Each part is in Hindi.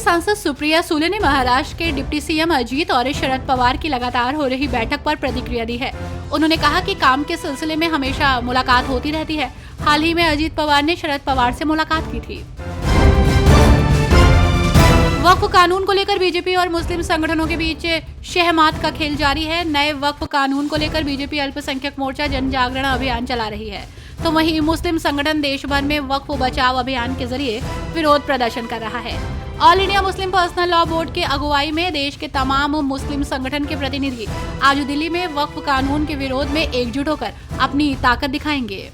सांसद सुप्रिया सुले ने महाराष्ट्र के डिप्टी सीएम अजीत और शरद पवार की लगातार हो रही बैठक पर प्रतिक्रिया दी है। उन्होंने कहा कि काम के सिलसिले में हमेशा मुलाकात होती रहती है। हाल ही में अजीत पवार ने शरद पवार से मुलाकात की थी। वक्फ कानून को लेकर बीजेपी और मुस्लिम संगठनों के बीच शहमात का खेल जारी है। नए वक्फ कानून को लेकर बीजेपी अल्पसंख्यक मोर्चा जन जागरण अभियान चला रही है, तो वहीं मुस्लिम संगठन देश भर में वक्फ बचाओ अभियान के जरिए विरोध प्रदर्शन कर रहा है। All India Muslim personal law board के अगुवाई में देश के तमाम मुस्लिम संगठन के प्रतिनिधि आज दिल्ली में वक्फ कानून के विरोध में एकजुट होकर अपनी ताकत दिखाएंगे।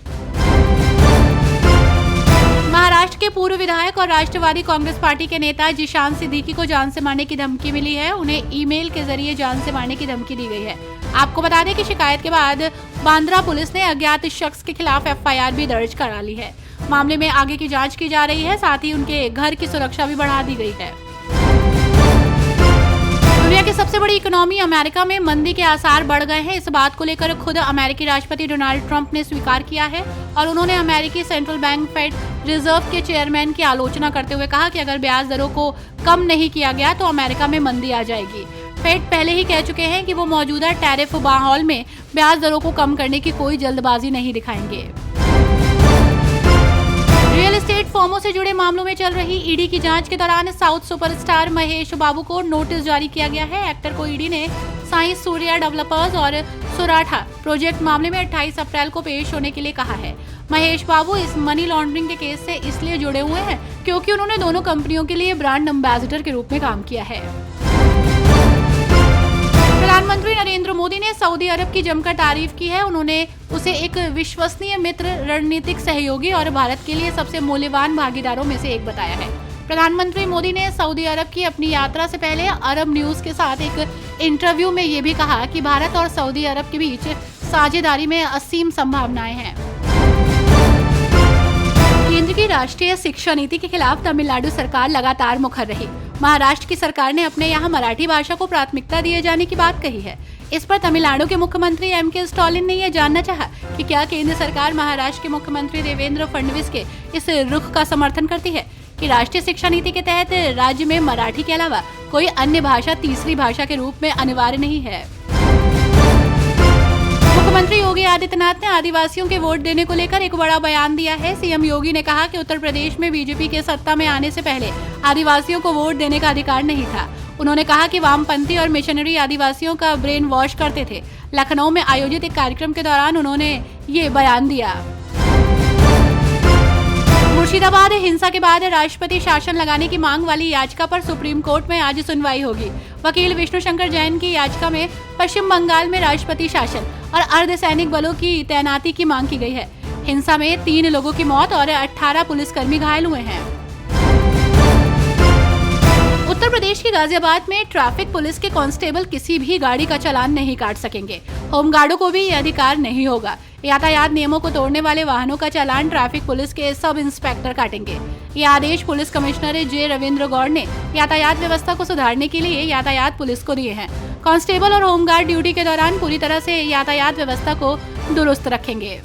महाराष्ट्र के पूर्व विधायक और राष्ट्रवादी कांग्रेस पार्टी के नेता जिशान सिद्दीकी को जान से मारने की धमकी मिली है। उन्हें ईमेल के जरिए जान से मारने की धमकी दी गई है। आपको बता दें कि शिकायत के बाद बांद्रा पुलिस ने अज्ञात शख्स के खिलाफ एफआईआर भी दर्ज करा ली है। मामले में आगे की जांच की जा रही है, साथ ही उनके घर की सुरक्षा भी बढ़ा दी गई है। दुनिया की सबसे बड़ी इकोनॉमी अमेरिका में मंदी के आसार बढ़ गए हैं। इस बात को लेकर खुद अमेरिकी राष्ट्रपति डोनाल्ड ट्रंप ने स्वीकार किया है और उन्होंने अमेरिकी सेंट्रल बैंक फेड रिजर्व के चेयरमैन की आलोचना करते हुए कहा कि अगर ब्याज दरों को कम नहीं किया गया तो अमेरिका में मंदी आ जाएगी। फेड पहले ही कह चुके हैं कि वो मौजूदा टैरिफ माहौल में ब्याज दरों को कम करने की कोई जल्दबाजी नहीं दिखाएंगे। रियल एस्टेट फर्मों से जुड़े मामलों में चल रही ईडी की जांच के दौरान साउथ सुपरस्टार महेश बाबू को नोटिस जारी किया गया है। एक्टर को ईडी ने साई सूर्या डेवलपर्स और सोराठा प्रोजेक्ट मामले में 28 अप्रैल को पेश होने के लिए कहा है। महेश बाबू इस मनी लॉन्ड्रिंग के केस से इसलिए जुड़े हुए हैं क्योंकि उन्होंने दोनों कंपनियों के लिए ब्रांड एम्बेसडर के रूप में काम किया है। प्रधानमंत्री नरेंद्र मोदी ने सऊदी अरब की जमकर तारीफ की है। उन्होंने उसे एक विश्वसनीय मित्र, रणनीतिक सहयोगी और भारत के लिए सबसे मूल्यवान भागीदारों में से एक बताया है। प्रधानमंत्री मोदी ने सऊदी अरब की अपनी यात्रा से पहले अरब न्यूज के साथ एक इंटरव्यू में ये भी कहा कि भारत और सऊदी अरब के बीच साझेदारी में असीम संभावनाएं हैं। केंद्र की राष्ट्रीय शिक्षा नीति के खिलाफ तमिलनाडु सरकार लगातार मुखर रही। महाराष्ट्र की सरकार ने अपने यहाँ मराठी भाषा को प्राथमिकता दिए जाने की बात कही है। इस पर तमिलनाडु के मुख्यमंत्री एम.के. स्टालिन ने यह जानना चाहा कि क्या केंद्र सरकार महाराष्ट्र के मुख्यमंत्री देवेंद्र फडणवीस के इस रुख का समर्थन करती है कि राष्ट्रीय शिक्षा नीति के तहत राज्य में मराठी के अलावा कोई अन्य भाषा तीसरी भाषा के रूप में अनिवार्य नहीं है। मुख्यमंत्री योगी आदित्यनाथ ने आदिवासियों के वोट देने को लेकर एक बड़ा बयान दिया है। सीएम योगी ने कहा कि उत्तर प्रदेश में बीजेपी के सत्ता में आने से पहले आदिवासियों को वोट देने का अधिकार नहीं था। उन्होंने कहा कि वामपंथी और मिशनरी आदिवासियों का ब्रेन वॉश करते थे। लखनऊ में आयोजित एक कार्यक्रम के दौरान उन्होंने ये बयान दिया। मुर्शिदाबाद हिंसा के बाद राष्ट्रपति शासन लगाने की मांग वाली याचिका पर सुप्रीम कोर्ट में आज सुनवाई होगी। वकील विष्णु शंकर जैन की याचिका में पश्चिम बंगाल में राष्ट्रपति शासन और अर्धसैनिक बलों की तैनाती की मांग की गई है। हिंसा में 3 लोगों की मौत और 18 पुलिसकर्मी घायल हुए हैं। उत्तर प्रदेश के गाजियाबाद में ट्रैफिक पुलिस के कांस्टेबल किसी भी गाड़ी का चालान नहीं काट सकेंगे। होमगार्डों को भी ये अधिकार नहीं होगा। यातायात नियमों को तोड़ने वाले वाहनों का चालान ट्रैफिक पुलिस के सब इंस्पेक्टर काटेंगे। ये आदेश पुलिस कमिश्नर जे रविंद्र गौड़ ने यातायात व्यवस्था को सुधारने के लिए यातायात पुलिस को दिए हैं। कांस्टेबल और होमगार्ड ड्यूटी के दौरान पूरी तरह से यातायात व्यवस्था को दुरुस्त रखेंगे।